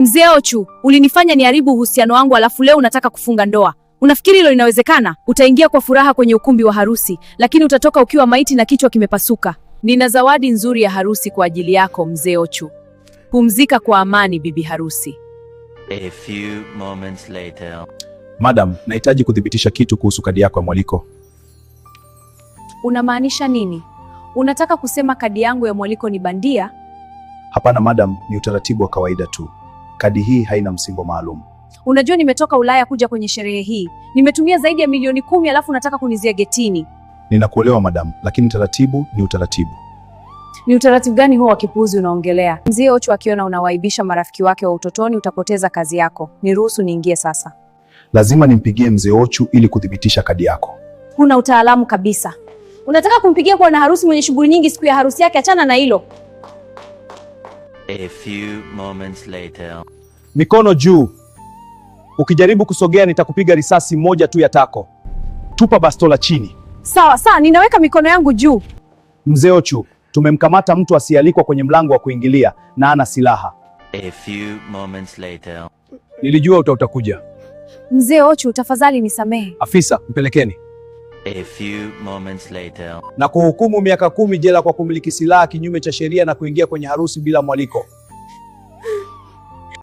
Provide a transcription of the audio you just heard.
Mzee Ochu, ulinifanya niharibu uhusiano wangu alafu leo unataka kufunga ndoa. Unafikiri hilo linawezekana? Utaingia kwa furaha kwenye ukumbi wa harusi, lakini utatoka ukiwa maiti na kichwa kimepasuka. Nina zawadi nzuri ya harusi kwa ajili yako, Mzee Ochu. Pumzika kwa amani, bibi harusi. A few moments later. Madam, nahitaji kuthibitisha kitu kuhusu kadi yako ya mwaliko. Unamaanisha nini? Unataka kusema kadi yangu ya mwaliko ni bandia? Hapana madam, ni utaratibu wa kawaida tu. Kadi hii haina msimbo maalum. Unajua nimetoka Ulaya kuja kwenye sherehe hii. Nimetumia zaidi ya milioni 10 alafu unataka kunizia getini. Ninakuelewa madam, lakini utaratibu ni utaratibu. Ni utaratibu gani huo wa kipuuzi unaongelea? Mzee Ochu akiona unawaibisha marafiki wake wa utotoni utapoteza kazi yako. Niruhusu niingie sasa. Lazima nimpigie Mzee Ochu ili kuthibitisha kadi yako. Huna utaalamu kabisa. Unataka kumpigia bwana harusi mwenye shughuli nyingi siku ya harusi yake? Achana na hilo. A few moments later. Mikono juu. Ukijaribu kusogea nitakupiga risasi moja tu ya tako. Tupa bastola chini. Sawa, ninaweka mikono yangu juu. Mzee Ochu, tumemkamata mtu asiyealikwa kwenye mlango wa kuingilia na ana silaha. A few moments later. Nilijua utakuja. Mzee Ochu, tafadhali nisamehe. Afisa, mpelekeni. A few moments later. Na kuhukumu miaka 10 jela kwa kumiliki silaha kinyume cha sheria na kuingia kwenye harusi bila mwaliko.